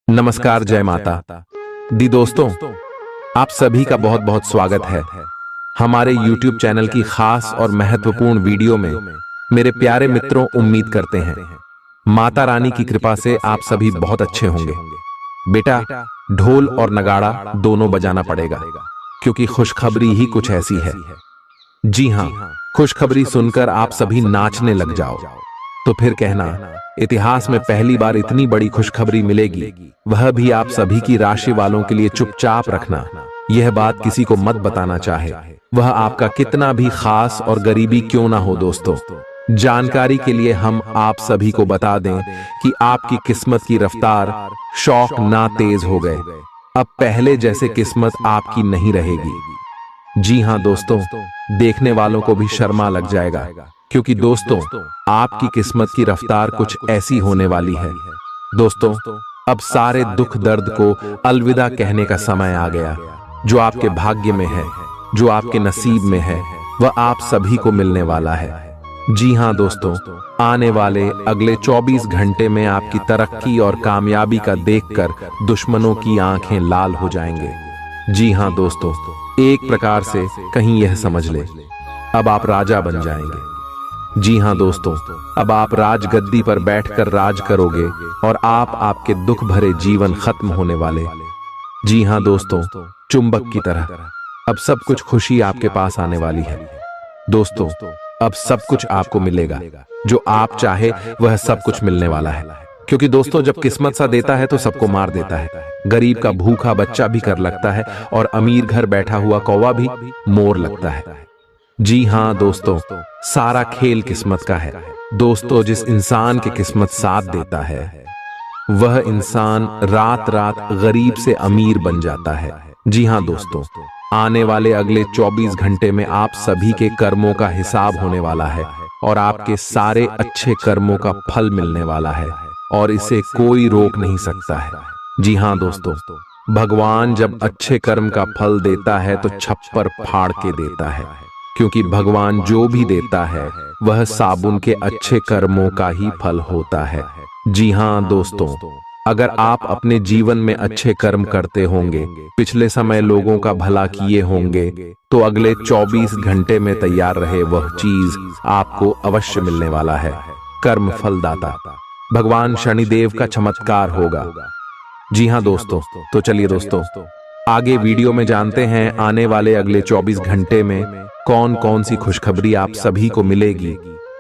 नमस्कार, जय माता दी। दोस्तों, आप सभी का बहुत बहुत स्वागत है हमारे YouTube चैनल की खास और महत्वपूर्ण वीडियो में। मेरे प्यारे मित्रों, उम्मीद करते हैं माता रानी की कृपा से आप सभी बहुत अच्छे होंगे। बेटा, ढोल और नगाड़ा दोनों बजाना पड़ेगा, क्योंकि खुशखबरी ही कुछ ऐसी है। जी हाँ, खुशखबरी सुनकर आप सभी नाचने लग जाओ तो फिर कहना, इतिहास में पहली बार इतनी बड़ी खुशखबरी मिलेगी, वह भी आप सभी की राशि वालों के लिए। चुपचाप रखना, यह बात किसी को मत बताना चाहे, वह आपका कितना भी खास और गरीबी क्यों ना हो। दोस्तों, जानकारी के लिए हम आप सभी को बता दें कि आपकी किस्मत की रफ्तार शौक ना तेज हो गए। अब पहले जैसे किस्मत आपकी नहीं रहेगी। जी हाँ दोस्तों, देखने वालों को भी शर्मा लग जाएगा, क्योंकि दोस्तों, आपकी किस्मत की रफ्तार कुछ ऐसी होने वाली है। दोस्तों, अब सारे दुख दर्द को अलविदा कहने का समय आ गया। जो आपके भाग्य में है, जो आपके नसीब में है, वह आप सभी को मिलने वाला है। जी हाँ दोस्तों, आने वाले अगले 24 घंटे में आपकी तरक्की और कामयाबी का देखकर दुश्मनों की आंखें लाल हो जाएंगे। जी हाँ दोस्तों, एक प्रकार से कहीं यह समझ ले, अब आप राजा बन जाएंगे। जी हाँ दोस्तों, अब आप राजगद्दी पर बैठकर राज करोगे और आपके दुख भरे जीवन खत्म होने वाले। जी हाँ दोस्तों, चुंबक की तरह अब सब कुछ खुशी आपके पास आने वाली है। दोस्तों, अब सब कुछ आपको मिलेगा, जो आप चाहे वह सब कुछ मिलने वाला है। क्योंकि दोस्तों, जब किस्मत सा देता है तो सबको मार देता है। गरीब का भूखा बच्चा भी कर लगता है और अमीर घर बैठा हुआ कौवा भी मोर लगता है। जी हाँ दोस्तों, सारा खेल किस्मत का है। दोस्तों, जिस इंसान की किस्मत साथ देता है, वह इंसान रात रात गरीब से अमीर बन जाता है। जी हाँ दोस्तों, आने वाले अगले 24 घंटे में आप सभी के कर्मों का हिसाब होने वाला है और आपके सारे अच्छे कर्मों का फल मिलने वाला है और इसे कोई रोक नहीं सकता है। जी हाँ दोस्तों, भगवान जब अच्छे कर्म का फल देता है तो छप्पर फाड़ के देता है, क्योंकि भगवान जो भी देता है वह साबुन के अच्छे कर्मों का ही फल होता है। जी हाँ दोस्तों, अगर आप अपने जीवन में अच्छे कर्म करते होंगे, पिछले समय लोगों का भला किए होंगे, तो अगले 24 घंटे में तैयार रहे वह चीज आपको अवश्य मिलने वाला है। कर्म फलदाता भगवान शनिदेव का चमत्कार होगा। जी हाँ दोस्तों, तो चलिए दोस्तों, आगे वीडियो में जानते हैं आने वाले अगले 24 घंटे में कौन कौन सी खुशखबरी आप सभी को मिलेगी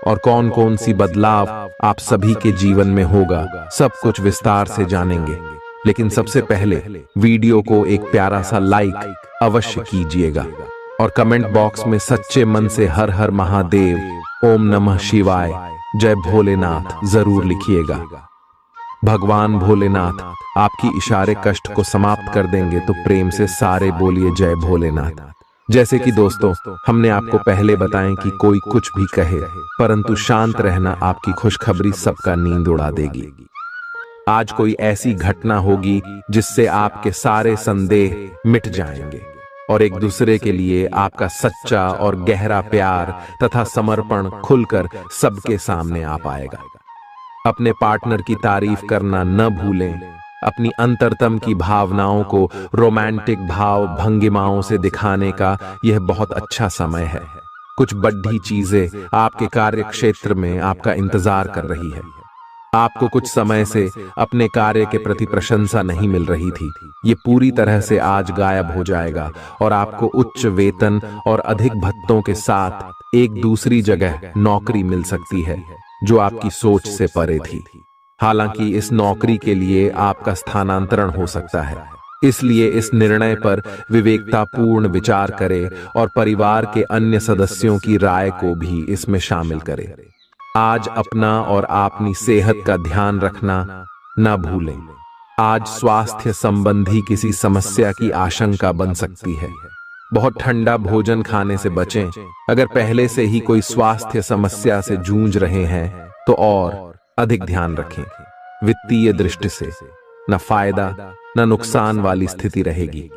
और कौन कौन सी बदलाव आप सभी के जीवन में होगा। सब कुछ विस्तार से जानेंगे, लेकिन सबसे पहले वीडियो को एक प्यारा सा लाइक अवश्य कीजिएगा और कमेंट बॉक्स में सच्चे मन से हर हर महादेव, ओम नमः शिवाय, जय भोलेनाथ जरूर लिखिएगा। भगवान भोलेनाथ आपकी इशारे कष्ट को समाप्त कर देंगे, तो प्रेम से सारे बोलिए जय भोलेनाथ। जैसे कि दोस्तों, हमने आपको पहले बताएं कि कोई कुछ भी कहे, परंतु शांत रहना आपकी खुशखबरी सबका नींद उड़ा देगी। आज कोई ऐसी घटना होगी जिससे आपके सारे संदेह मिट जाएंगे और एक दूसरे के लिए आपका सच्चा और गहरा प्यार तथा समर्पण खुलकर सबके सामने आ पाएगा। अपने पार्टनर की तारीफ करना न भूलें। अपनी अंतरतम की भावनाओं को रोमांटिक भाव भंगिमाओं से दिखाने का यह बहुत अच्छा समय है। कुछ बड़ी चीजें आपके कार्य क्षेत्र में आपका इंतजार कर रही है। आपको कुछ समय से अपने कार्य के प्रति प्रशंसा नहीं मिल रही थी, ये पूरी तरह से आज गायब हो जाएगा और आपको उच्च वेतन और अधिक भत्तों के साथ एक दूसरी जगह नौकरी मिल सकती है, जो आपकी सोच से परे थी। हालांकि इस नौकरी के लिए आपका स्थानांतरण हो सकता है, इसलिए इस निर्णय पर विवेकतापूर्ण विचार करें और परिवार के अन्य सदस्यों की राय को भी इसमें शामिल करें। आज अपना और अपनी सेहत का ध्यान रखना न भूलें। आज स्वास्थ्य संबंधी किसी समस्या की आशंका बन सकती है। बहुत ठंडा भोजन खाने से बचें। अगर पहले से ही कोई स्वास्थ्य समस्या से जूझ रहे हैं तो और अधिक ध्यान रखें। वित्तीय दृष्टि से न फायदा न नुकसान वाली स्थिति रहेगी।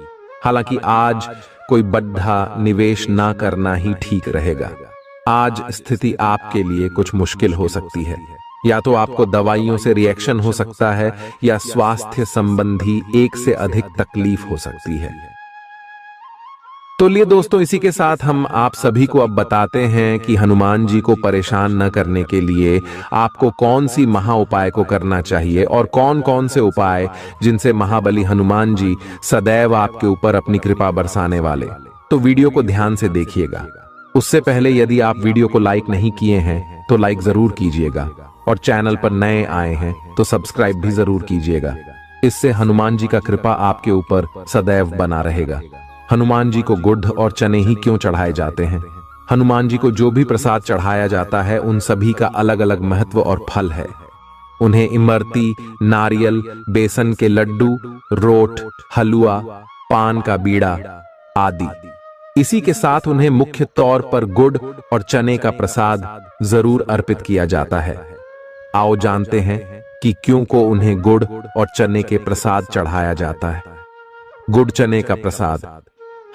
हालांकि आज कोई बड़ा निवेश ना करना ही ठीक रहेगा। आज स्थिति आपके लिए कुछ मुश्किल हो सकती है। या तो आपको दवाइयों से रिएक्शन हो सकता है या स्वास्थ्य संबंधी एक से अधिक तकलीफ हो सकती है। तो लिए दोस्तों, इसी के साथ हम आप सभी को अब बताते हैं कि हनुमान जी को परेशान न करने के लिए आपको कौन सी महा उपाय को करना चाहिए और कौन कौन से उपाय जिनसे महाबली हनुमान जी सदैव आपके ऊपर अपनी कृपा बरसाने वाले। तो वीडियो को ध्यान से देखिएगा। उससे पहले यदि आप वीडियो को लाइक नहीं किए हैं तो लाइक जरूर कीजिएगा और चैनल पर नए आए हैं तो सब्सक्राइब भी जरूर कीजिएगा। इससे हनुमान जी का कृपा आपके ऊपर सदैव बना रहेगा। हनुमान जी को गुड़ और चने ही क्यों चढ़ाए जाते हैं? हनुमान जी को जो भी प्रसाद चढ़ाया जाता है उन सभी का अलग अलग महत्व और फल है। उन्हें इमरती, नारियल, बेसन के लड्डू, रोट, हलवा, पान का बीड़ा आदि। इसी के साथ उन्हें मुख्य तौर पर गुड़ और चने का प्रसाद जरूर अर्पित किया जाता है। आओ जानते हैं कि क्यों को उन्हें गुड़ और चने के प्रसाद चढ़ाया जाता है। गुड़ चने का प्रसाद।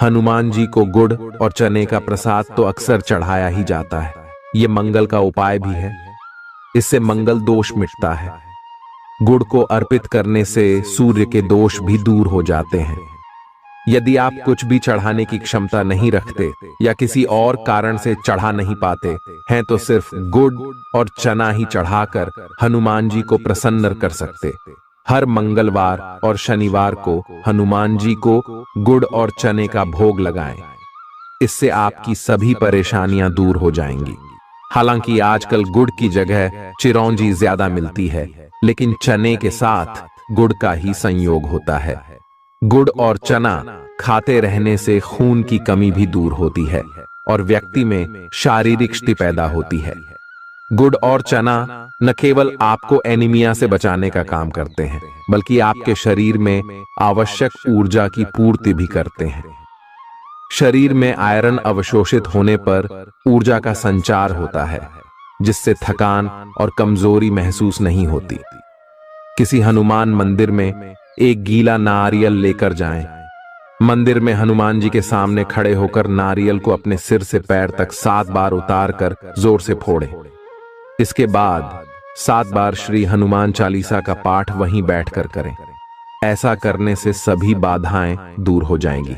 हनुमान जी को गुड़ और चने का प्रसाद तो अक्सर चढ़ाया ही जाता है। ये मंगल का उपाय भी है। इससे मंगल दोष मिटता है। गुड़ को अर्पित करने से सूर्य के दोष भी दूर हो जाते हैं। यदि आप कुछ भी चढ़ाने की क्षमता नहीं रखते या किसी और कारण से चढ़ा नहीं पाते हैं तो सिर्फ गुड़ और चना ही चढ़ाकर हनुमान जी को प्रसन्न कर सकते। हर मंगलवार और शनिवार को हनुमान जी को गुड़ और चने का भोग लगाएं। इससे आपकी सभी परेशानियां दूर हो जाएंगी। हालांकि आजकल गुड़ की जगह चिरौंजी ज्यादा मिलती है, लेकिन चने के साथ गुड़ का ही संयोग होता है। गुड़ और चना खाते रहने से खून की कमी भी दूर होती है और व्यक्ति में शारीरिक शक्ति पैदा होती है। गुड़ और चना न केवल आपको एनीमिया से बचाने का काम करते हैं, बल्कि आपके शरीर में आवश्यक ऊर्जा की पूर्ति भी करते हैं। शरीर में आयरन अवशोषित होने पर ऊर्जा का संचार होता है, जिससे थकान और कमजोरी महसूस नहीं होती। किसी हनुमान मंदिर में एक गीला नारियल लेकर जाएं। मंदिर में हनुमान जी के सामने खड़े होकर नारियल को अपने सिर से पैर तक 7 बार उतार कर जोर से फोड़ें। इसके बाद 7 बार श्री हनुमान चालीसा का पाठ वहीं बैठकर करें। ऐसा करने से सभी बाधाएं दूर हो जाएंगी।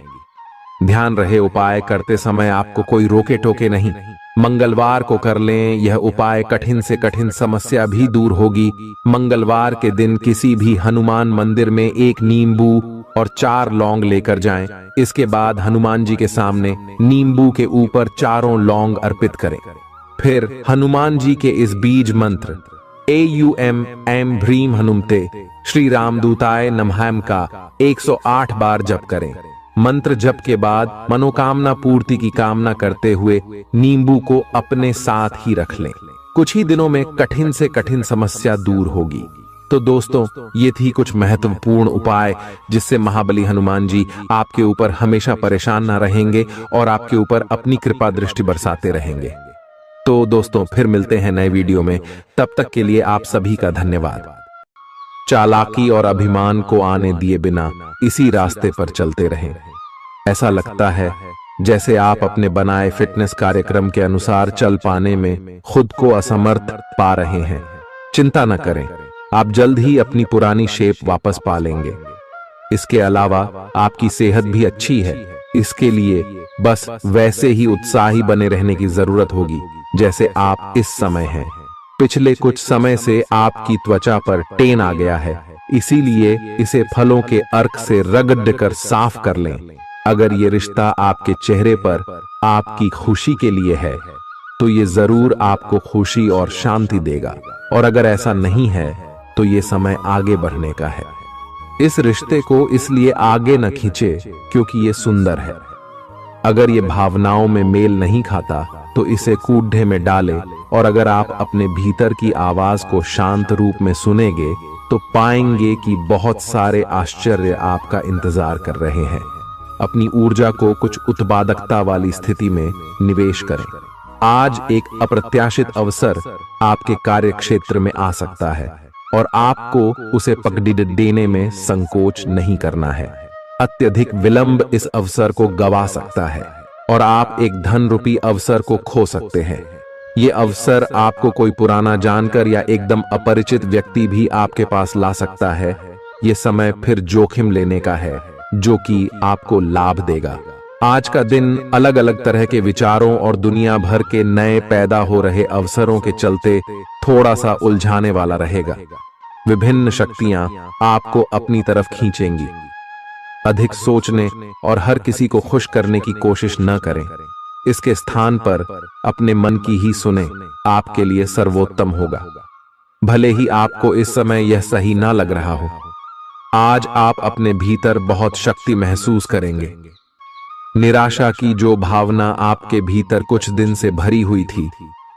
ध्यान रहे, उपाय करते समय आपको कोई रोके टोके नहीं। मंगलवार को कर लें। यह उपाय कठिन से कठिन समस्या भी दूर होगी। मंगलवार के दिन किसी भी हनुमान मंदिर में 1 नींबू और 4 लौंग लेकर जाएं। इसके बाद हनुमान जी के सामने नींबू के ऊपर 4 लौंग अर्पित करें। फिर हनुमान जी के इस बीज मंत्र AUM ऐं ह्रीं हनुमते श्री रामदूताय नमः का 108 बार जप करें। मंत्र जप के बाद मनोकामना पूर्ति की कामना करते हुए नींबू को अपने साथ ही रख लें। कुछ ही दिनों में कठिन से कठिन समस्या दूर होगी। तो दोस्तों, ये थी कुछ महत्वपूर्ण उपाय जिससे महाबली हनुमान जी आपके ऊपर हमेशा परेशान ना रहेंगे और आपके ऊपर अपनी कृपा दृष्टि बरसाते रहेंगे। तो दोस्तों, फिर मिलते हैं नए वीडियो में। तब तक के लिए आप सभी का धन्यवाद। चालाकी और अभिमान को आने दिए बिना इसी रास्ते पर चलते रहें। ऐसा लगता है जैसे आप अपने बनाए फिटनेस कार्यक्रम के अनुसार चल पाने में खुद को असमर्थ पा रहे हैं। चिंता न करें, आप जल्द ही अपनी पुरानी शेप वापस पा लेंगे। इसके अलावा आपकी सेहत भी अच्छी है। इसके लिए बस वैसे ही उत्साही बने रहने की जरूरत होगी जैसे आप इस समय हैं। पिछले कुछ समय से आपकी त्वचा पर टेन आ गया है, इसीलिए इसे फलों के अर्क से रगड़ कर साफ कर लें। अगर ये रिश्ता आपके चेहरे पर आपकी खुशी के लिए है तो ये जरूर आपको खुशी और शांति देगा, और अगर ऐसा नहीं है तो ये समय आगे बढ़ने का है। इस रिश्ते को इसलिए आगे न खींचे क्योंकि ये सुंदर है। अगर ये भावनाओं में मेल नहीं खाता तो इसे कूढ़े में डालें, और अगर आप अपने भीतर की आवाज को शांत रूप में सुनेंगे तो पाएंगे कि बहुत सारे आश्चर्य आपका इंतजार कर रहे हैं। अपनी ऊर्जा को कुछ उत्पादकता वाली स्थिति में निवेश करें। आज एक अप्रत्याशित अवसर आपके कार्य क्षेत्र में आ सकता है और आपको उसे पकड़ देने में संकोच नहीं करना है। अत्यधिक विलंब इस अवसर को गवा सकता है और आप एक धन रूपी अवसर को खो सकते हैं। ये अवसर आपको कोई पुराना जानकर या एकदम अपरिचित व्यक्ति भी आपके पास ला सकता है। ये समय फिर जोखिम लेने का है जो कि आपको लाभ देगा। आज का दिन अलग अलग तरह के विचारों और दुनिया भर के नए पैदा हो रहे अवसरों के चलते थोड़ा सा उलझाने वाला रहेगा। विभिन्न शक्तियां आपको अपनी तरफ खींचेंगी। अधिक सोचने और हर किसी को खुश करने की कोशिश न करें। इसके स्थान पर अपने मन की ही सुने, आपके लिए सर्वोत्तम होगा। भले ही आपको इस समय यह सही ना लग रहा हो, आज आप अपने भीतर बहुत शक्ति महसूस करेंगे। निराशा की जो भावना आपके भीतर कुछ दिन से भरी हुई थी,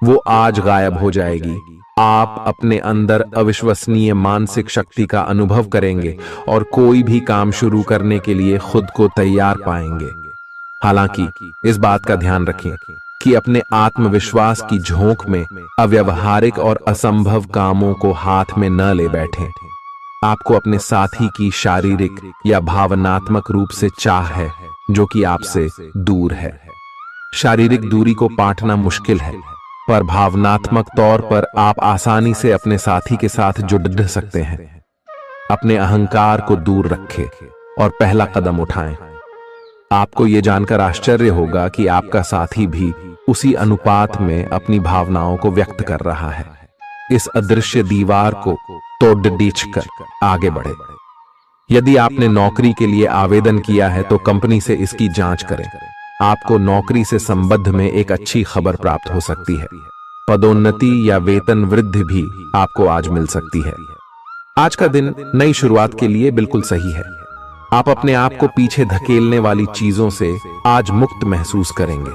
वो आज गायब हो जाएगी। आप अपने अंदर अविश्वसनीय मानसिक शक्ति का अनुभव करेंगे और कोई भी काम शुरू करने के लिए खुद को तैयार पाएंगे। हालांकि इस बात का ध्यान रखें कि अपने आत्मविश्वास की झोंक में अव्यावहारिक और असंभव कामों को हाथ में न ले बैठें। आपको अपने साथी की शारीरिक या भावनात्मक रूप से चाह है जो कि आपसे दूर है। शारीरिक दूरी को पाटना मुश्किल है, पर भावनात्मक तौर पर आप आसानी से अपने साथी के साथ जुड़ सकते हैं। अपने अहंकार को दूर रखें और पहला कदम उठाएं। आपको यह जानकर आश्चर्य होगा कि आपका साथी भी उसी अनुपात में अपनी भावनाओं को व्यक्त कर रहा है। इस अदृश्य दीवार को तोड़ कर आगे बढ़े। यदि आपने नौकरी के लिए आवेदन किया है तो कंपनी से इसकी जांच करें। आपको नौकरी से संबंध में एक अच्छी खबर प्राप्त हो सकती है। पदोन्नति या वेतन वृद्धि भी आपको आज मिल सकती है। आज का दिन नई शुरुआत के लिए बिल्कुल सही है। आप अपने आप को पीछे धकेलने वाली चीजों से आज मुक्त महसूस करेंगे।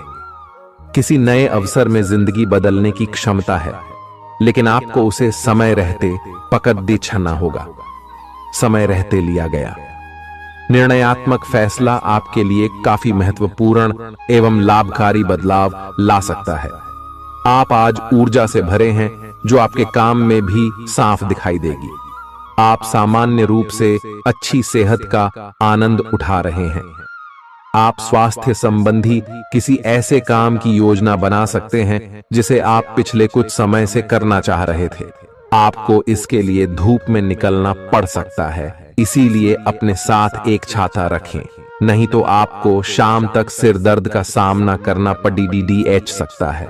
किसी नए अवसर में जिंदगी बदलने की क्षमता है, लेकिन आपको उसे समय रहते पकड़ दी छना होगा। समय रहते लिया गया निर्णयात्मक फैसला आपके लिए काफी महत्वपूर्ण एवं लाभकारी बदलाव ला सकता है। आप आज ऊर्जा से भरे हैं जो आपके काम में भी साफ दिखाई देगी। आप सामान्य रूप से अच्छी सेहत का आनंद उठा रहे हैं। आप स्वास्थ्य संबंधी किसी ऐसे काम की योजना बना सकते हैं जिसे आप पिछले कुछ समय से करना चाह रहे थे। आपको इसके लिए धूप में निकलना पड़ सकता है, इसीलिए अपने साथ एक छाता रखें, नहीं तो आपको शाम तक सिर दर्द का सामना करना पड़ सकता है।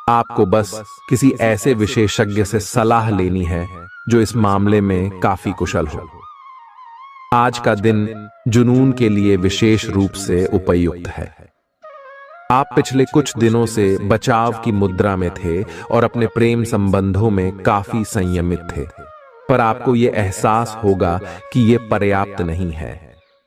आपको बस किसी ऐसे विशेषज्ञ से सलाह लेनी है जो इस मामले में काफी कुशल हो। आज का दिन जुनून के लिए विशेष रूप से उपयुक्त है। आप पिछले कुछ दिनों से बचाव की मुद्रा में थे और अपने प्रेम संबंधों में काफी संयमित थे, पर आपको यह एहसास होगा कि यह पर्याप्त नहीं है,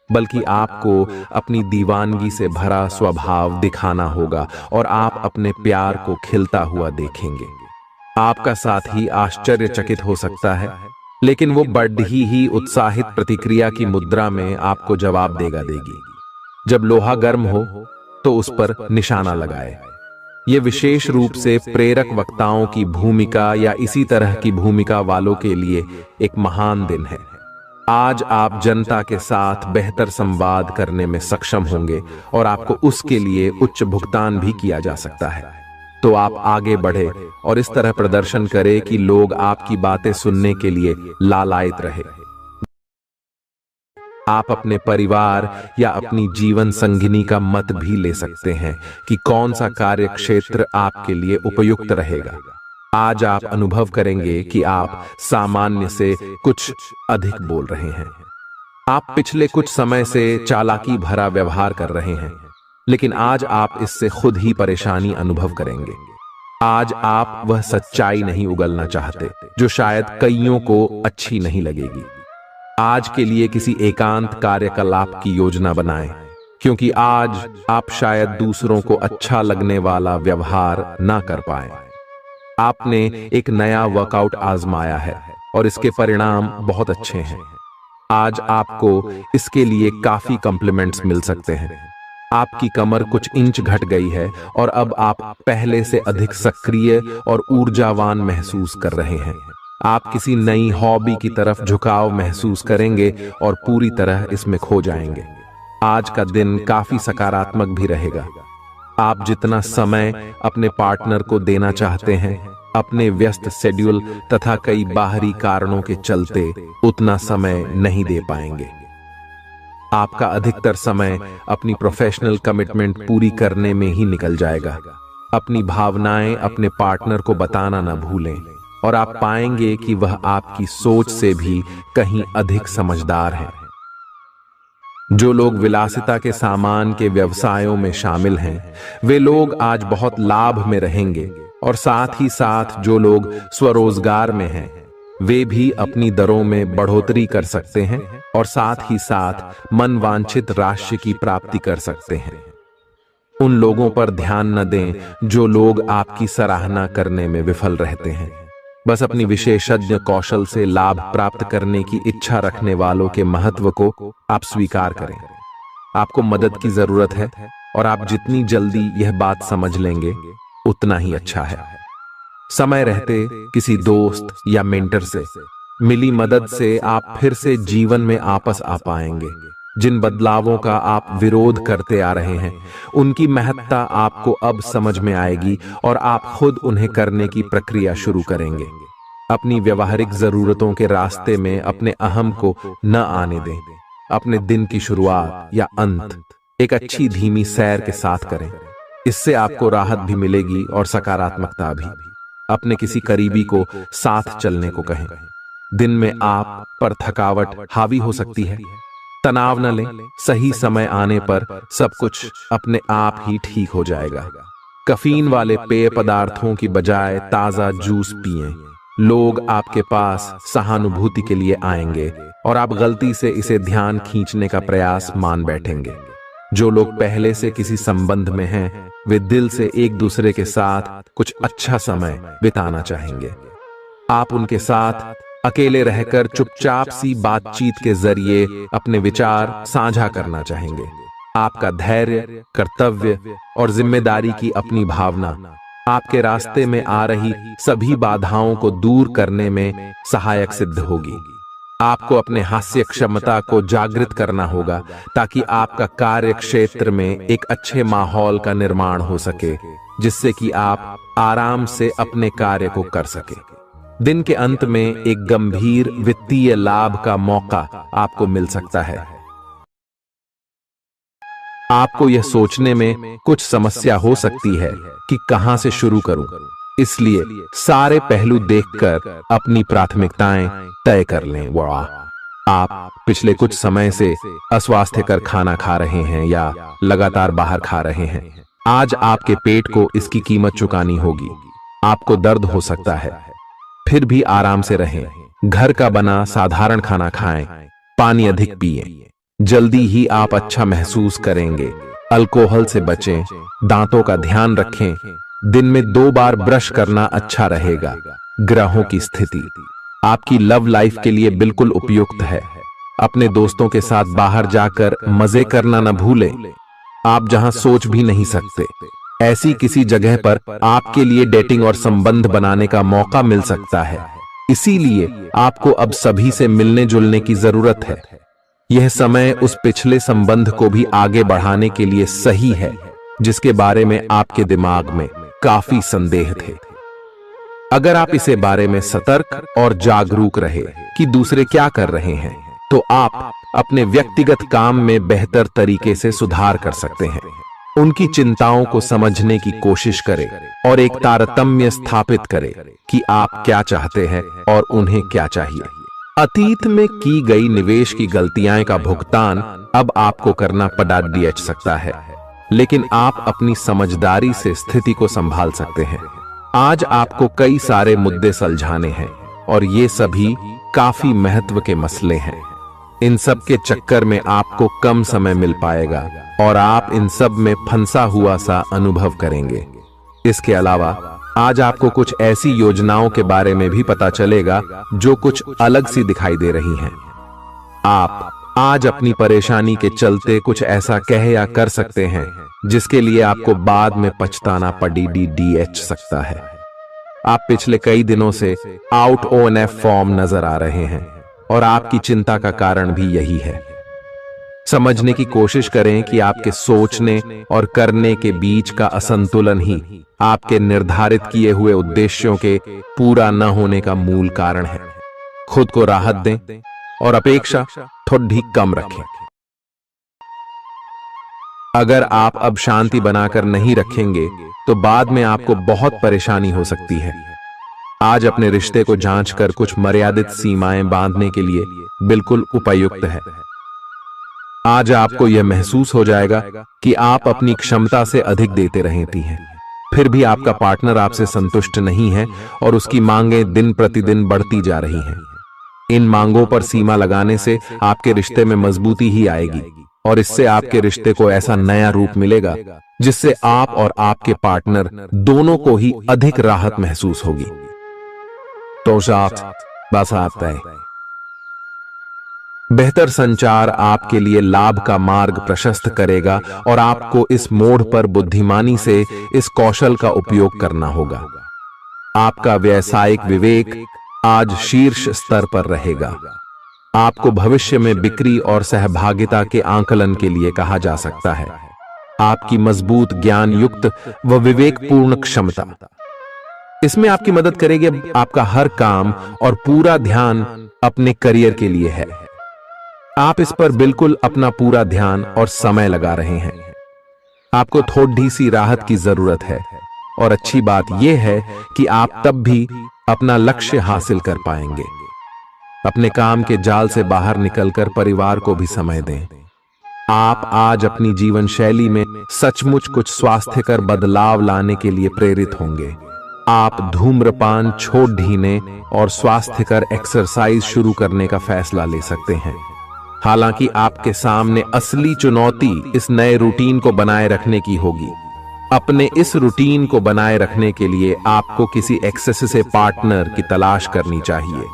बल्कि आपको अपनी दीवानगी से भरा स्वभाव दिखाना होगा और आप अपने प्यार को खिलता हुआ देखेंगे। आपका साथी आश्चर्यचकित हो सकता है, लेकिन वो बड़ी ही उत्साहित प्रतिक्रिया की मुद्रा में आपको जवाब देगी। जब लोहा गर्म हो तो उस पर निशाना लगाए। ये विशेष रूप से प्रेरक वक्ताओं की भूमिका या इसी तरह की भूमिका वालों के लिए एक महान दिन है। आज आप जनता के साथ बेहतर संवाद करने में सक्षम होंगे और आपको उसके लिए उच्च भुगतान भी किया जा सकता है। तो आप आगे बढ़े और इस तरह प्रदर्शन करें कि लोग आपकी बातें सुनने के लिए लालायित रहे। आप अपने परिवार या अपनी जीवन संगिनी का मत भी ले सकते हैं कि कौन सा कार्य क्षेत्र आपके लिए उपयुक्त रहेगा। आज आप अनुभव करेंगे कि आप सामान्य से कुछ अधिक बोल रहे हैं। आप पिछले कुछ समय से चालाकी भरा व्यवहार कर रहे हैं, लेकिन आज आप इससे खुद ही परेशानी अनुभव करेंगे। आज आप वह सच्चाई नहीं उगलना चाहते जो शायद कईयों को अच्छी नहीं लगेगी। आज के लिए किसी एकांत कार्यकलाप की योजना बनाएं, क्योंकि आज आप शायद दूसरों को अच्छा लगने वाला व्यवहार ना कर पाए। आपने एक नया वर्कआउट आजमाया है और इसके परिणाम बहुत अच्छे हैं। आज आपको इसके लिए काफी कॉम्प्लीमेंट्स मिल सकते हैं। आपकी कमर कुछ इंच घट गई है और अब आप पहले से अधिक सक्रिय और ऊर्जावान महसूस कर रहे हैं। आप किसी नई हॉबी की तरफ झुकाव महसूस करेंगे और पूरी तरह इसमें खो जाएंगे। आज का दिन काफी सकारात्मक भी रहेगा। आप जितना समय अपने पार्टनर को देना चाहते हैं, अपने व्यस्त शेड्यूल तथा कई बाहरी कारणों के चलते उतना समय नहीं दे पाएंगे। आपका अधिकतर समय अपनी प्रोफेशनल कमिटमेंट पूरी करने में ही निकल जाएगा। अपनी भावनाएं अपने पार्टनर को बताना न भूलें और आप पाएंगे कि वह आपकी सोच से भी कहीं अधिक समझदार है। जो लोग विलासिता के सामान के व्यवसायों में शामिल हैं, वे लोग आज बहुत लाभ में रहेंगे और साथ ही साथ जो लोग स्वरोजगार में हैं, वे भी अपनी दरों में बढ़ोतरी कर सकते हैं और साथ ही साथ मनवांछित राशि की प्राप्ति कर सकते हैं। उन लोगों पर ध्यान न दें जो लोग आपकी सराहना करने में विफल रहते हैं। बस अपनी विशेषज्ञ कौशल से लाभ प्राप्त करने की इच्छा रखने वालों के महत्व को आप स्वीकार करें। आपको मदद की जरूरत है और आप जितनी जल्दी यह बात समझ लेंगे उतना ही अच्छा है। समय रहते किसी दोस्त या मेंटर से मिली मदद से आप फिर से जीवन में वापस आ पाएंगे। जिन बदलावों का आप विरोध करते आ रहे हैं, उनकी महत्ता आपको अब समझ में आएगी और आप खुद उन्हें करने की प्रक्रिया शुरू करेंगे। अपनी व्यवहारिक जरूरतों के रास्ते में अपने अहम को न आने दें। अपने दिन की शुरुआत या अंत एक अच्छी धीमी सैर के साथ करें। इससे आपको राहत भी मिलेगी और सकारात्मकता भी। अपने किसी करीबी को साथ चलने को कहें। दिन में आप पर थकावट हावी हो सकती है, तनाव न लें। सही समय आने पर सब कुछ अपने आप ही ठीक हो जाएगा। कैफीन वाले पेय पदार्थों की बजाय ताजा जूस पिएं। लोग आपके पास सहानुभूति के लिए आएंगे और आप गलती से इसे ध्यान खींचने का प्रयास मान बैठेंगे। जो लोग पहले से किसी संबंध में हैं, वे दिल से एक दूसरे के साथ कुछ अच्छा समय बिताना चाहेंगे। आप उनके साथ अकेले रहकर चुपचाप सी बातचीत के जरिए अपने विचार साझा करना चाहेंगे। आपका धैर्य, कर्तव्य और जिम्मेदारी की अपनी भावना आपके रास्ते में आ रही सभी बाधाओं को दूर करने में सहायक सिद्ध होगी। आपको अपने हास्य क्षमता को जागृत करना होगा ताकि आपका कार्य क्षेत्र में एक अच्छे माहौल का निर्माण हो सके, जिससे कि आप आराम से अपने कार्य को कर सके। दिन के अंत में एक गंभीर वित्तीय लाभ का मौका आपको मिल सकता है। आपको यह सोचने में कुछ समस्या हो सकती है कि कहां से शुरू करूं, इसलिए सारे पहलू देखकर अपनी प्राथमिकताएं तय कर लें। आप पिछले कुछ समय से अस्वास्थ्यकर खाना खा रहे हैं या लगातार बाहर खा रहे हैं। आज आपके पेट को इसकी कीमत चुकानी होगी। आपको दर्द हो सकता है, फिर भी आराम से रहें। घर का बना साधारण खाना खाएं, पानी अधिक पिएं। जल्दी ही आप अच्छा महसूस करेंगे। अल्कोहल से बचें, दांतों का ध्यान रखें। दिन में 2 बार ब्रश करना अच्छा रहेगा। ग्रहों की स्थिति आपकी लव लाइफ के लिए बिल्कुल उपयुक्त है। अपने दोस्तों के साथ बाहर जाकर मजे करना न भूलें। आप जहां सोच भी नहीं सकते, ऐसी किसी जगह पर आपके लिए डेटिंग और संबंध बनाने का मौका मिल सकता है। इसीलिए आपको अब सभी से मिलने जुलने की जरूरत है। यह समय उस पिछले संबंध को भी आगे बढ़ाने के लिए सही है जिसके बारे में आपके दिमाग में काफी संदेह थे। अगर आप इसे बारे में सतर्क और जागरूक रहे कि दूसरे क्या कर रहे हैं, तो आप अपने व्यक्तिगत काम में बेहतर तरीके से सुधार कर सकते हैं। उनकी चिंताओं को समझने की कोशिश करें और एक तारतम्य स्थापित करें कि आप क्या चाहते हैं और उन्हें क्या चाहिए। अतीत में की गई निवेश की गलतियां का भुगतान अब आपको करना पड़ सकता है, लेकिन आप अपनी समझदारी से स्थिति को संभाल सकते हैं। आज आपको कई सारे मुद्दे सुलझाने हैं और ये सभी काफी महत्व के मसले हैं। इन सब के चक्कर में आपको कम समय मिल पाएगा और आप इन सब में फंसा हुआ सा अनुभव करेंगे। इसके अलावा आज आपको कुछ ऐसी योजनाओं के बारे में भी पता चलेगा जो कुछ अलग सी दिखाई दे रही हैं। आप आज अपनी परेशानी के चलते कुछ ऐसा कह या कर सकते हैं जिसके लिए आपको बाद में पछताना पड़ सकता है। आप पिछले कई दिनों से आउट ऑन फॉर्म नजर आ रहे हैं और आपकी चिंता का कारण भी यही है। समझने की कोशिश करें कि आपके सोचने और करने के बीच का असंतुलन ही आपके निर्धारित किए हुए उद्देश्यों के पूरा न होने का मूल कारण है। खुद को राहत दें और अपेक्षा थोड़ी कम रखें। अगर आप अब शांति बनाकर नहीं रखेंगे तो बाद में आपको बहुत परेशानी हो सकती है। आज अपने रिश्ते को जांचकर कुछ मर्यादित सीमाएं बांधने के लिए बिल्कुल उपयुक्त है। आज आपको यह महसूस हो जाएगा कि आप अपनी क्षमता से अधिक देते रहती हैं, फिर भी आपका पार्टनर आपसे संतुष्ट नहीं है और उसकी मांगें दिन प्रतिदिन बढ़ती जा रही हैं। इन मांगों पर सीमा लगाने से आपके रिश्ते में मजबूती ही आएगी और इससे आपके रिश्ते को ऐसा नया रूप मिलेगा जिससे आप और आपके पार्टनर दोनों को ही अधिक राहत महसूस होगी। तो बस आता है। बेहतर संचार आपके लिए लाभ का मार्ग प्रशस्त करेगा और आपको इस मोड़ पर बुद्धिमानी से इस कौशल का उपयोग करना होगा। आपका व्यावसायिक विवेक आज शीर्ष स्तर पर रहेगा। आपको भविष्य में बिक्री और सहभागिता के आंकलन के लिए कहा जा सकता है। आपकी मजबूत ज्ञान युक्त व विवेकपूर्ण क्षमता इसमें आपकी मदद करेगी। आपका हर काम और पूरा ध्यान अपने करियर के लिए है। आप इस पर बिल्कुल अपना पूरा ध्यान और समय लगा रहे हैं। आपको थोड़ी सी राहत की जरूरत है और अच्छी बात यह है कि आप तब भी अपना लक्ष्य हासिल कर पाएंगे। अपने काम के जाल से बाहर निकलकर परिवार को भी समय दें। आप आज अपनी जीवन शैली में सचमुच कुछ स्वास्थ्यकर बदलाव लाने के लिए प्रेरित होंगे। आप धूम्रपान छोड़ देने और स्वास्थ्यकर एक्सरसाइज शुरू करने का फैसला ले सकते हैं। हालांकि आपके सामने असली चुनौती इस नए रूटीन को बनाए रखने की होगी। अपने इस रूटीन को बनाए रखने के लिए आपको किसी एक्सेस से पार्टनर की तलाश करनी चाहिए।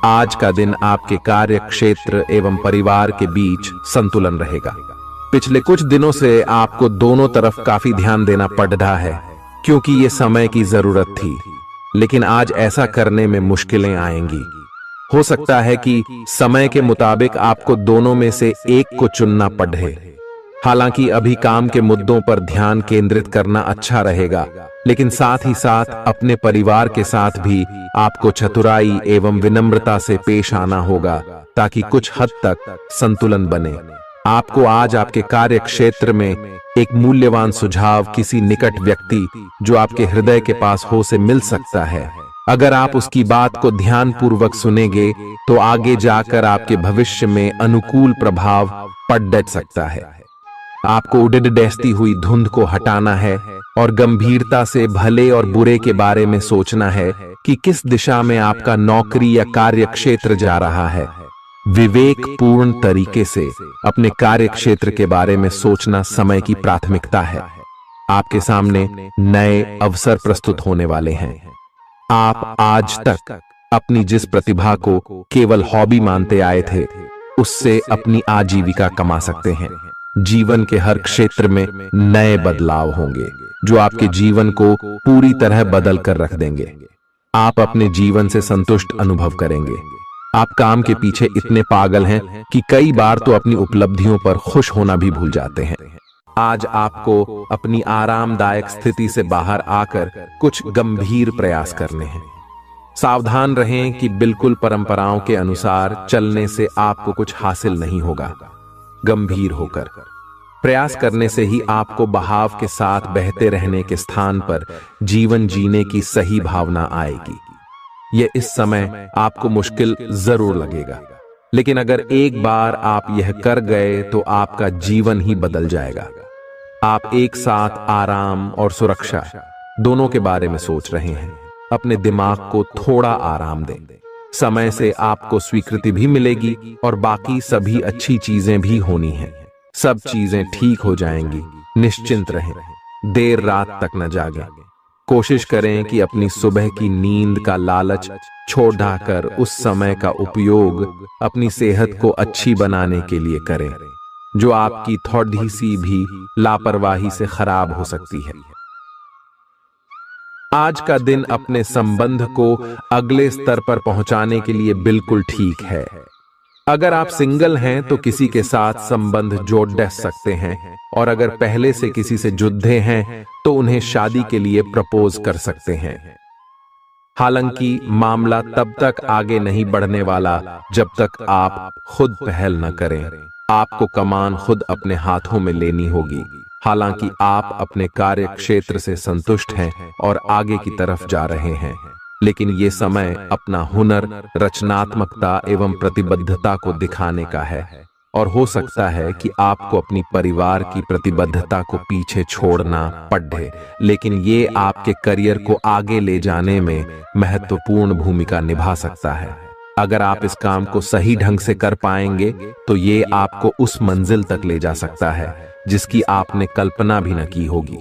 आज का दिन आपके कार्य क्षेत्र एवं परिवार के बीच संतुलन रहेगा। पिछले कुछ दिनों से आपको दोनों तरफ काफी ध्यान देना पड़ रहा है क्योंकि ये समय की जरूरत थी, लेकिन आज ऐसा करने में मुश्किलें आएंगी। हो सकता है कि समय के मुताबिक आपको दोनों में से एक को चुनना पड़े। हालांकि अभी काम के मुद्दों पर ध्यान केंद्रित करना अच्छा रहेगा, लेकिन साथ ही साथ अपने परिवार के साथ भी आपको चतुराई एवं विनम्रता से पेश आना होगा ताकि कुछ हद तक संतुलन बने। आपको आज आपके कार्य क्षेत्र में एक मूल्यवान सुझाव किसी निकट व्यक्ति जो आपके हृदय के पास हो से मिल सकता है। अगर आप उसकी बात को ध्यानपूर्वक सुनेंगे तो आगे जाकर आपके भविष्य में अनुकूल प्रभाव पड़ सकता है। आपको उड़ती हुई धुंध को हटाना है और गंभीरता से भले और बुरे के बारे में सोचना है कि किस दिशा में आपका नौकरी या कार्य क्षेत्र जा रहा है। विवेकपूर्ण तरीके से अपने कार्य क्षेत्र के बारे में सोचना समय की प्राथमिकता है। आपके सामने नए अवसर प्रस्तुत होने वाले हैं। आप आज तक अपनी जिस प्रतिभा को केवल हॉबी मानते आए थे, उससे अपनी आजीविका कमा सकते हैं। जीवन के हर क्षेत्र में नए बदलाव होंगे जो आपके जीवन को पूरी तरह बदल कर रख देंगे। आप अपने जीवन से संतुष्ट अनुभव करेंगे। आप काम के पीछे इतने पागल हैं कि कई बार तो अपनी उपलब्धियों पर खुश होना भी भूल जाते हैं। आज आपको अपनी आरामदायक स्थिति से बाहर आकर कुछ गंभीर प्रयास करने हैं। सावधान रहें कि बिल्कुल परंपराओं के अनुसार चलने से आपको कुछ हासिल नहीं होगा। गंभीर होकर प्रयास करने से ही आपको बहाव के साथ बहते रहने के स्थान पर जीवन जीने की सही भावना आएगी। यह इस समय आपको मुश्किल जरूर लगेगा, लेकिन अगर एक बार आप यह कर गए तो आपका जीवन ही बदल जाएगा। आप एक साथ आराम और सुरक्षा दोनों के बारे में सोच रहे हैं। अपने दिमाग को थोड़ा आराम दें। समय से आपको स्वीकृति भी मिलेगी और बाकी सभी अच्छी चीजें भी होनी हैं। सब चीजें ठीक हो जाएंगी। निश्चिंत रहें। देर रात तक न जागें। कोशिश करें कि अपनी सुबह की नींद का लालच छोड़कर उस समय का उपयोग अपनी सेहत को अच्छी बनाने के लिए करें, जो आपकी थोड़ी सी भी लापरवाही से खराब हो सकती है। आज का दिन अपने संबंध को अगले स्तर पर पहुंचाने के लिए बिल्कुल ठीक है। अगर आप सिंगल हैं तो किसी के साथ संबंध जोड़ सकते हैं, और अगर पहले से किसी से जुड़े हैं तो उन्हें शादी के लिए प्रपोज कर सकते हैं। हालांकि मामला तब तक आगे नहीं बढ़ने वाला जब तक आप खुद पहल न करें। आपको कमान खुद अपने हाथों में लेनी होगी। हालांकि आप अपने कार्य क्षेत्र से संतुष्ट हैं और आगे की तरफ जा रहे हैं, लेकिन ये समय अपना हुनर, रचनात्मकता एवं प्रतिबद्धता को दिखाने का है। और हो सकता है कि आपको अपनी परिवार की प्रतिबद्धता को पीछे छोड़ना पड़े, लेकिन ये आपके करियर को आगे ले जाने में महत्वपूर्ण भूमिका निभा सकता है। अगर आप इस काम को सही ढंग से कर पाएंगे तो ये आपको उस मंजिल तक ले जा सकता है जिसकी आपने कल्पना भी न की होगी।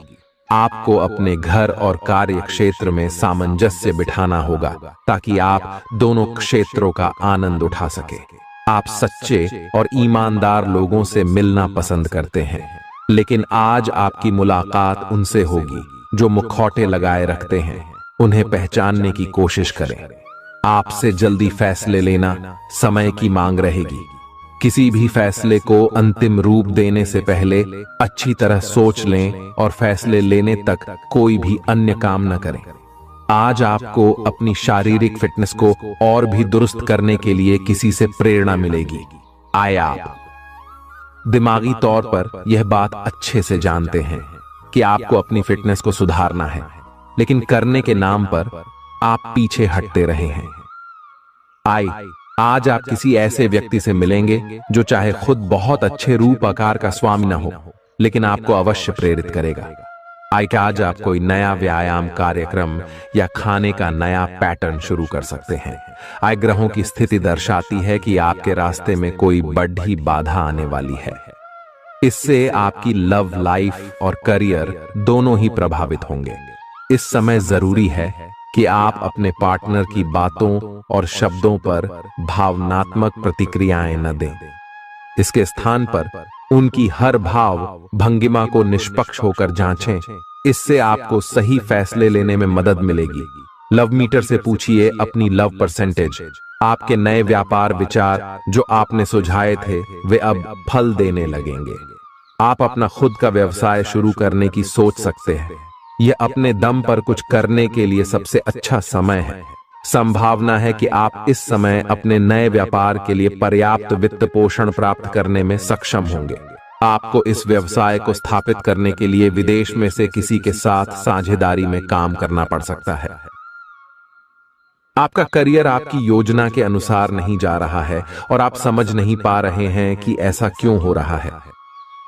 आपको अपने घर और कार्य क्षेत्र में सामंजस्य बिठाना होगा ताकि आप दोनों क्षेत्रों का आनंद उठा सके। आप सच्चे और ईमानदार लोगों से मिलना पसंद करते हैं, लेकिन आज आपकी मुलाकात उनसे होगी जो मुखौटे लगाए रखते हैं। उन्हें पहचानने की कोशिश करें। आपसे जल्दी फैसले लेना समय की मांग रहेगी। किसी भी फैसले को अंतिम रूप देने से पहले अच्छी तरह सोच लें और फैसले लेने तक कोई भी अन्य काम न करें। आज आपको अपनी शारीरिक फिटनेस को और भी दुरुस्त करने के लिए किसी से प्रेरणा मिलेगी। आप दिमागी तौर पर यह बात अच्छे से जानते हैं कि आपको अपनी फिटनेस को सुधारना है, लेकिन करने के नाम पर आप पीछे हटते रहे हैं। आज आप किसी ऐसे व्यक्ति से मिलेंगे जो चाहे खुद बहुत अच्छे रूप आकार का स्वामी न हो, लेकिन आपको अवश्य प्रेरित करेगा। आज आप कोई नया व्यायाम कार्यक्रम या खाने का नया पैटर्न शुरू कर सकते हैं। ग्रहों की स्थिति दर्शाती है कि आपके रास्ते में कोई बड़ी बाधा आने वाली है। इससे आपकी लव लाइफ और करियर दोनों ही प्रभावित होंगे। इस समय जरूरी है कि आप अपने पार्टनर की बातों और शब्दों पर भावनात्मक प्रतिक्रियाएं न दें। इसके स्थान पर उनकी हर भाव भंगिमा को निष्पक्ष होकर जांचें। इससे आपको सही फैसले लेने में मदद मिलेगी। लव मीटर से पूछिए अपनी लव परसेंटेज। आपके नए व्यापार विचार जो आपने सुझाए थे वे अब फल देने लगेंगे। आप अपना खुद का व्यवसाय शुरू करने की सोच सकते हैं। यह अपने दम पर कुछ करने के लिए सबसे अच्छा समय है। संभावना है कि आप इस समय अपने नए व्यापार के लिए पर्याप्त वित्त पोषण प्राप्त करने में सक्षम होंगे। आपको इस व्यवसाय को स्थापित करने के लिए विदेश में से किसी के साथ साझेदारी में काम करना पड़ सकता है। आपका करियर आपकी योजना के अनुसार नहीं जा रहा है और आप समझ नहीं पा रहे हैं कि ऐसा क्यों हो रहा है।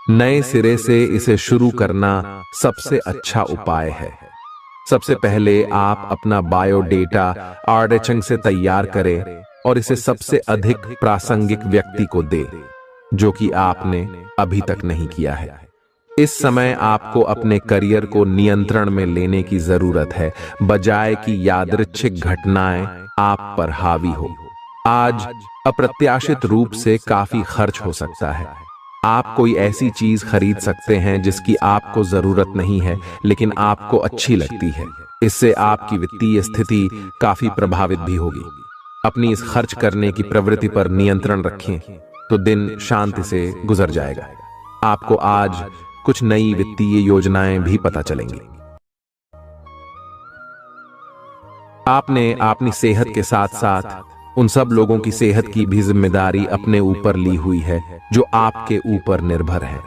नए सिरे से इसे शुरू करना सबसे अच्छा उपाय है। सबसे पहले आप अपना बायोडेटा आर्डेचंग से तैयार करें और इसे सबसे अधिक प्रासंगिक व्यक्ति को दें जो कि आपने अभी तक नहीं किया है। इस समय आपको अपने करियर को नियंत्रण में लेने की जरूरत है, बजाय कि यादृच्छिक घटनाएं आप पर हावी हो। आज अप्रत्याशित रूप से काफी खर्च हो सकता है। आप कोई ऐसी चीज खरीद सकते हैं जिसकी आपको जरूरत नहीं है लेकिन आपको अच्छी लगती है। इससे आपकी वित्तीय स्थिति काफी प्रभावित भी होगी। अपनी इस खर्च करने की प्रवृत्ति पर नियंत्रण रखें तो दिन शांति से गुजर जाएगा। आपको आज कुछ नई वित्तीय योजनाएं भी पता चलेंगी। आपने अपनी सेहत के साथ साथ उन सब लोगों की सेहत की भी जिम्मेदारी अपने ऊपर ली हुई है जो आपके ऊपर निर्भर है।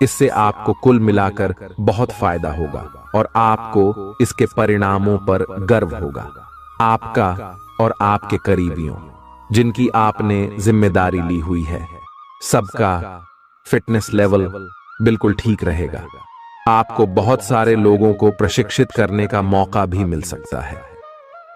इससे आपको कुल मिलाकर बहुत फायदा होगा और आपको इसके परिणामों पर गर्व होगा। आपका और आपके करीबियों जिनकी आपने जिम्मेदारी ली हुई है, सबका फिटनेस लेवल बिल्कुल ठीक रहेगा। आपको बहुत सारे लोगों को प्रशिक्षित करने का मौका भी मिल सकता है।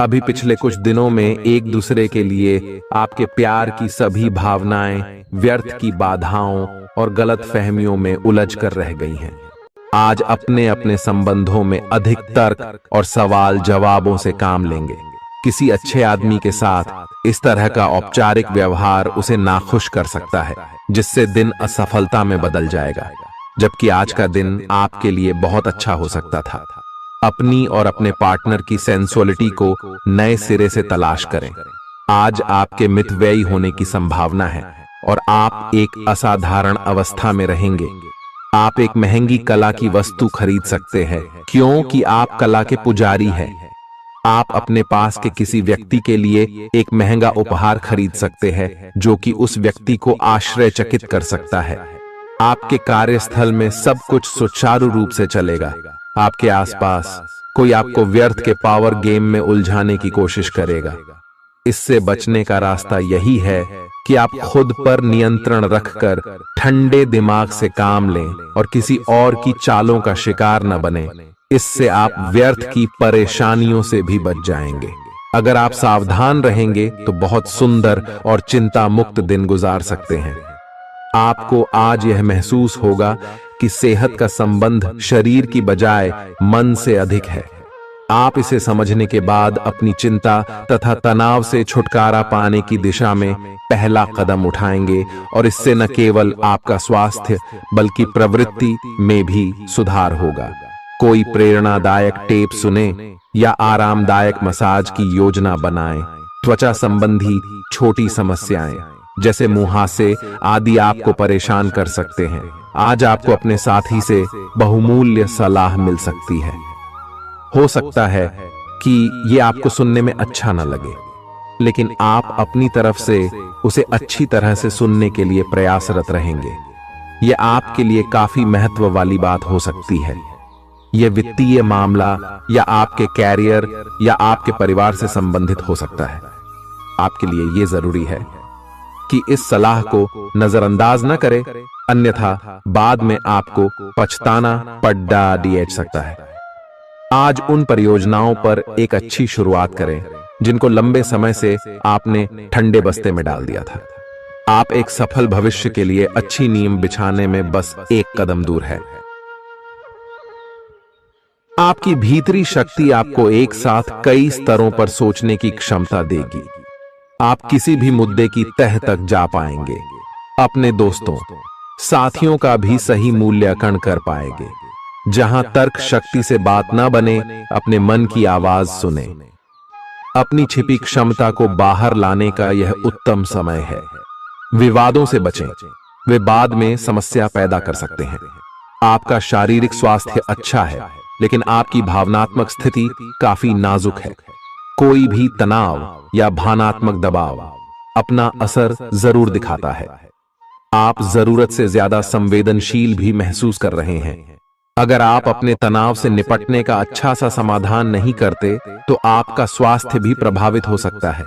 अभी पिछले कुछ दिनों में एक दूसरे के लिए आपके प्यार की सभी भावनाएं व्यर्थ की बाधाओं और गलत फहमियों में उलझ कर रह गई हैं। आज अपने अपने संबंधों में अधिक तर्क और सवाल जवाबों से काम लेंगे। किसी अच्छे आदमी के साथ इस तरह का औपचारिक व्यवहार उसे नाखुश कर सकता है, जिससे दिन असफलता में बदल जाएगा। जबकि आज का दिन आपके लिए बहुत अच्छा हो सकता था। अपनी और अपने पार्टनर की सेंसुअलिटी को नए सिरे से तलाश करें। आज आपके मितव्ययी होने की संभावना है और आप एक असाधारण अवस्था में रहेंगे। आप एक महंगी कला की वस्तु खरीद सकते हैं क्योंकि आप कला के पुजारी हैं। आप अपने पास के किसी व्यक्ति के लिए एक महंगा उपहार खरीद सकते हैं जो कि उस व्यक्ति को आश्चर्यचकित कर सकता है। आपके कार्यस्थल में सब कुछ सुचारू रूप से चलेगा। आपके आसपास कोई आपको व्यर्थ के पावर गेम में उलझाने की कोशिश करेगा। इससे बचने का रास्ता यही है कि आप खुद पर नियंत्रण रखकर ठंडे दिमाग से काम लें और किसी और की चालों का शिकार न बने। इससे आप व्यर्थ की परेशानियों से भी बच जाएंगे। अगर आप सावधान रहेंगे तो बहुत सुंदर और चिंता मुक्त दिन गुजार सकते हैं। आपको आज यह महसूस होगा कि सेहत का संबंध शरीर की बजाय मन से अधिक है। आप इसे समझने के बाद अपनी चिंता तथा तनाव से छुटकारा पाने की दिशा में पहला कदम उठाएंगे और इससे न केवल आपका स्वास्थ्य बल्कि प्रवृत्ति में भी सुधार होगा। कोई प्रेरणादायक टेप सुने या आरामदायक मसाज की योजना बनाएं। त्वचा संबंधी छोटी समस्याएं जैसे मुहासे आदि आपको परेशान कर सकते हैं। आज आपको अपने साथी से बहुमूल्य सलाह मिल सकती है। हो सकता है कि ये आपको सुनने में अच्छा न लगे, लेकिन आप अपनी तरफ से उसे अच्छी तरह से सुनने के लिए प्रयासरत रहेंगे। यह आपके लिए काफी महत्व वाली बात हो सकती है। यह वित्तीय मामला या आपके कैरियर या आपके परिवार से संबंधित हो सकता है। आपके लिए यह जरूरी है कि इस सलाह को नजरअंदाज न करें, अन्यथा बाद में आपको पछताना पड़ सकता है। आज उन परियोजनाओं पर एक अच्छी शुरुआत करें जिनको लंबे समय से आपने ठंडे बस्ते में डाल दिया था। आप एक सफल भविष्य के लिए अच्छी नींव बिछाने में बस एक कदम दूर है। आपकी भीतरी शक्ति आपको एक साथ कई स्तरों पर सोचने की क्षमता देगी। आप किसी भी मुद्दे की तह तक जा पाएंगे। अपने दोस्तों, साथियों का भी सही मूल्यांकन कर पाएंगे। जहां तर्क शक्ति से बात ना बने, अपने मन की आवाज सुने। अपनी छिपी क्षमता को बाहर लाने का यह उत्तम समय है। विवादों से बचें, वे बाद में समस्या पैदा कर सकते हैं। आपका शारीरिक स्वास्थ्य अच्छा है, लेकिन आपकी भावनात्मक स्थिति काफी नाजुक है। कोई भी तनाव या भावनात्मक दबाव अपना असर जरूर दिखाता है। आप जरूरत से ज्यादा संवेदनशील भी महसूस कर रहे हैं। अगर आप अपने तनाव से निपटने का अच्छा सा समाधान नहीं करते, तो आपका स्वास्थ्य भी प्रभावित हो सकता है।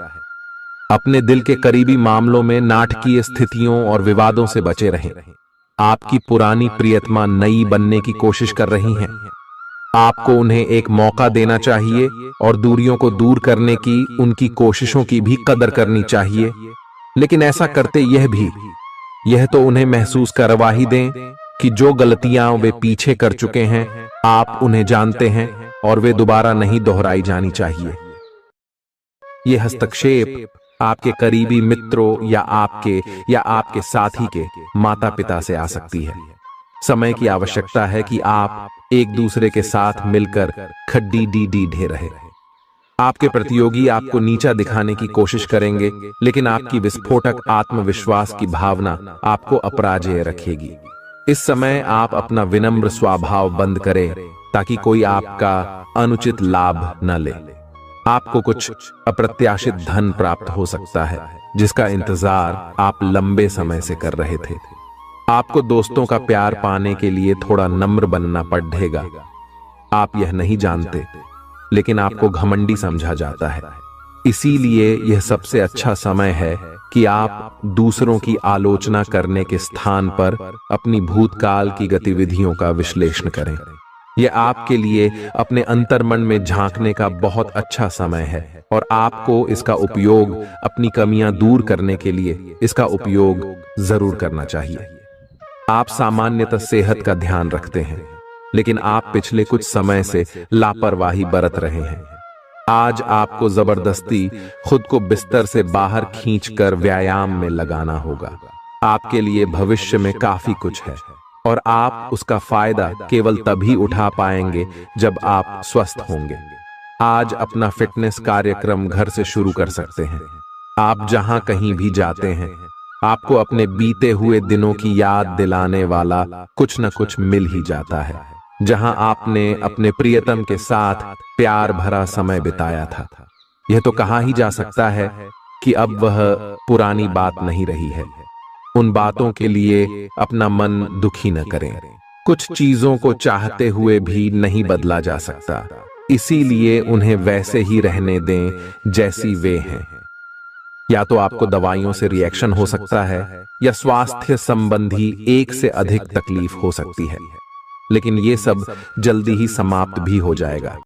अपने दिल के करीबी मामलों में नाटकीय स्थितियों और विवादों से बचे रहें। आपकी पुरानी प्रियतमा नई बनने की कोशिश कर रही हैं। आपको उन्हें एक मौका देना चाहिए और दूरियों को दूर करने की उनकी कोशिशों की भी कदर करनी चाहिए। लेकिन ऐसा करते यह तो उन्हें महसूस करवा ही दें कि जो गलतियां वे पीछे कर चुके हैं, आप उन्हें जानते हैं और वे दोबारा नहीं दोहराई जानी चाहिए। यह हस्तक्षेप आपके करीबी मित्रों या आपके साथी के माता पिता से आ सकती है। समय की आवश्यकता है कि आप एक दूसरे के साथ मिलकर खड्डी ढे रहे। आपके प्रतियोगी आपको नीचा दिखाने की कोशिश करेंगे, लेकिन आपकी विस्फोटक आत्मविश्वास की भावना आपको अपराजेय रखेगी। इस समय आप अपना विनम्र स्वभाव बंद करें ताकि कोई आपका अनुचित लाभ न ले। आपको कुछ अप्रत्याशित धन प्राप्त हो सकता है जिसका इंतजार आप लंबे समय से कर रहे थे। आपको दोस्तों का प्यार पाने के लिए थोड़ा नम्र बनना पड़ेगा। आप यह नहीं जानते, लेकिन आपको घमंडी समझा जाता है। इसीलिए यह सबसे अच्छा समय है कि आप दूसरों की आलोचना करने के स्थान पर अपनी भूतकाल की गतिविधियों का विश्लेषण करें। यह आपके लिए अपने अंतर्मन में झांकने का बहुत अच्छा समय है और आपको इसका उपयोग अपनी कमियां दूर करने के लिए इसका उपयोग जरूर करना चाहिए। आप सामान्यतः सेहत का ध्यान रखते हैं, लेकिन आप पिछले कुछ समय से लापरवाही बरत रहे हैं। आज आपको जबरदस्ती खुद को बिस्तर से बाहर खींचकर व्यायाम में लगाना होगा। आपके लिए भविष्य में काफी कुछ है और आप उसका फायदा केवल तभी उठा पाएंगे जब आप स्वस्थ होंगे। आज अपना फिटनेस कार्यक्रम घर से शुरू कर सकते हैं। आप जहां कहीं भी जाते हैं, आपको अपने बीते हुए दिनों की याद दिलाने वाला कुछ न कुछ मिल ही जाता है। जहां आपने अपने प्रियतम के साथ प्यार भरा समय बिताया था, यह तो कहा ही जा सकता है कि अब वह पुरानी बात नहीं रही है। उन बातों के लिए अपना मन दुखी न करें। कुछ चीजों को चाहते हुए भी नहीं बदला जा सकता, इसीलिए उन्हें वैसे ही रहने दें जैसी वे हैं। या तो आपको दवाइयों से रिएक्शन हो सकता है, या स्वास्थ्य संबंधी एक से अधिक तकलीफ हो सकती है, लेकिन ये सब जल्दी ही समाप्त भी हो जाएगा।